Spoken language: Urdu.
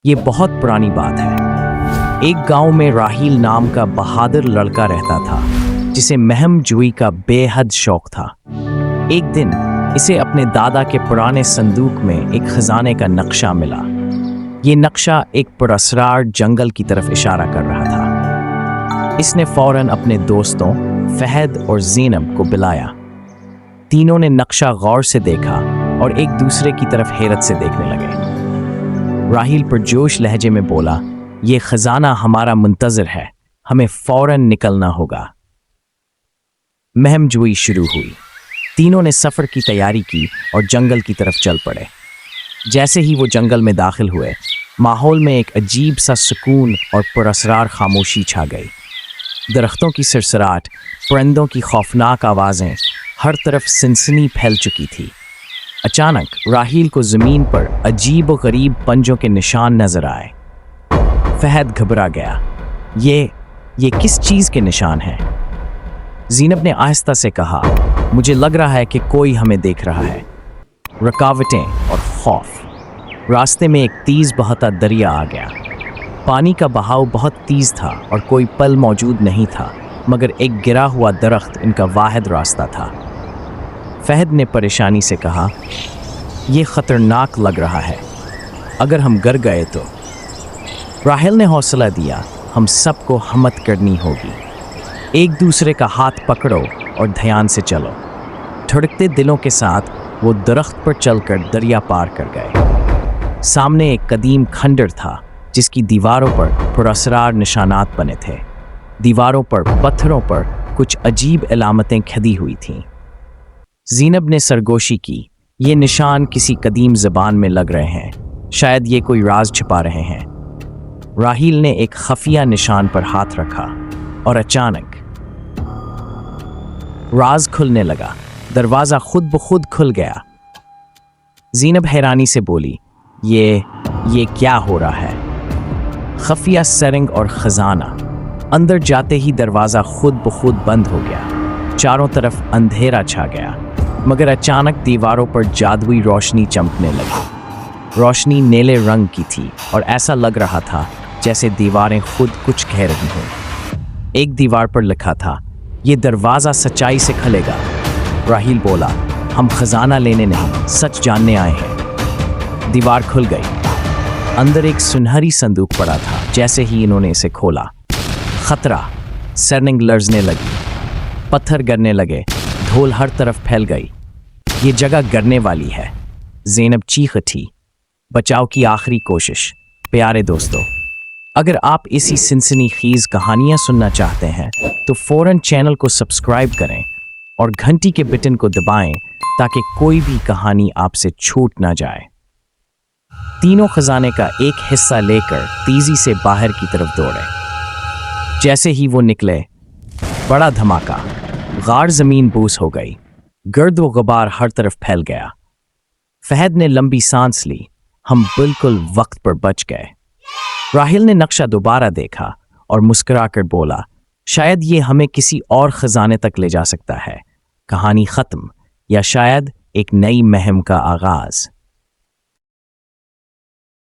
یہ بہت پرانی بات ہے۔ ایک گاؤں میں راہیل نام کا بہادر لڑکا رہتا تھا جسے مہم جوئی کا بے حد شوق تھا۔ ایک دن اسے اپنے دادا کے پرانے صندوق میں ایک خزانے کا نقشہ ملا۔ یہ نقشہ ایک پراسرار جنگل کی طرف اشارہ کر رہا تھا۔ اس نے فوراً اپنے دوستوں فہد اور زینب کو بلایا۔ تینوں نے نقشہ غور سے دیکھا اور ایک دوسرے کی طرف حیرت سے دیکھنے لگے۔ راہیل پرجوش لہجے میں بولا، یہ خزانہ ہمارا منتظر ہے، ہمیں فوراً نکلنا ہوگا۔ مہم جوئی شروع ہوئی۔ تینوں نے سفر کی تیاری کی اور جنگل کی طرف چل پڑے۔ جیسے ہی وہ جنگل میں داخل ہوئے، ماحول میں ایک عجیب سا سکون اور پراسرار خاموشی چھا گئی۔ درختوں کی سرسراہٹ، پرندوں کی خوفناک آوازیں، ہر طرف سنسنی پھیل چکی تھی۔ اچانک راہیل کو زمین پر عجیب و غریب پنجوں کے نشان نظر آئے۔ فہد گھبرا گیا۔ یہ کس چیز کے نشان ہیں؟ زینب نے آہستہ سے کہا، مجھے لگ رہا ہے کہ کوئی ہمیں دیکھ رہا ہے۔ رکاوٹیں اور خوف۔ راستے میں ایک تیز بہتا دریا آ گیا۔ پانی کا بہاؤ بہت تیز تھا اور کوئی پل موجود نہیں تھا، مگر ایک گرا ہوا درخت ان کا واحد راستہ تھا۔ فہد نے پریشانی سے کہا، یہ خطرناک لگ رہا ہے، اگر ہم گر گئے تو؟ راہیل نے حوصلہ دیا، ہم سب کو ہمت کرنی ہوگی۔ ایک دوسرے کا ہاتھ پکڑو اور دھیان سے چلو۔ دھڑکتے دلوں کے ساتھ وہ درخت پر چل کر دریا پار کر گئے۔ سامنے ایک قدیم کھنڈر تھا جس کی دیواروں پر پراسرار نشانات بنے تھے۔ دیواروں پر پتھروں پر کچھ عجیب علامتیں کھدی ہوئی تھیں۔ زینب نے سرگوشی کی، یہ نشان کسی قدیم زبان میں لگ رہے ہیں، شاید یہ کوئی راز چھپا رہے ہیں۔ راہیل نے ایک خفیہ نشان پر ہاتھ رکھا اور اچانک راز کھلنے لگا۔ دروازہ خود بخود کھل گیا۔ زینب حیرانی سے بولی، یہ کیا ہو رہا ہے؟ خفیہ سرنگ اور خزانہ۔ اندر جاتے ہی دروازہ خود بخود بند ہو گیا۔ چاروں طرف اندھیرا چھا گیا، مگر اچانک دیواروں پر جادوئی روشنی چمکنے لگی۔ روشنی نیلے رنگ کی تھی اور ایسا لگ رہا تھا جیسے دیواریں خود کچھ کہہ رہی ہوں۔ ایک دیوار پر لکھا تھا، یہ دروازہ سچائی سے کھلے گا۔ راہیل بولا، ہم خزانہ لینے نہیں، سچ جاننے آئے ہیں۔ دیوار کھل گئی۔ اندر ایک سنہری صندوق پڑا تھا۔ جیسے ہی انہوں نے اسے کھولا، خطرہ، سرنگ لرزنے لگی، پتھر گرنے لگے، دھول ہر طرف پھیل گئی۔ یہ جگہ گرنے والی ہے۔ زینب چیخ اٹھی، بچاؤ کی آخری کوشش۔ پیارے دوستو، اگر آپ اسی سنسنی خیز کہانیاں سننا چاہتے ہیں تو فوراً چینل کو سبسکرائب کریں اور گھنٹی کے بٹن کو دبائیں تاکہ کوئی بھی کہانی آپ سے چھوٹ نہ جائے۔ تینوں خزانے کا ایک حصہ لے کر تیزی سے باہر کی طرف دوڑے۔ جیسے ہی وہ نکلے، بڑا دھماکہ، غار زمین بوس ہو گئی، گرد و غبار ہر طرف پھیل گیا۔ فہد نے لمبی سانس لی، ہم بالکل وقت پر بچ گئے۔ راہیل نے نقشہ دوبارہ دیکھا اور مسکرا کر بولا، شاید یہ ہمیں کسی اور خزانے تک لے جا سکتا ہے۔ کہانی ختم، یا شاید ایک نئی مہم کا آغاز۔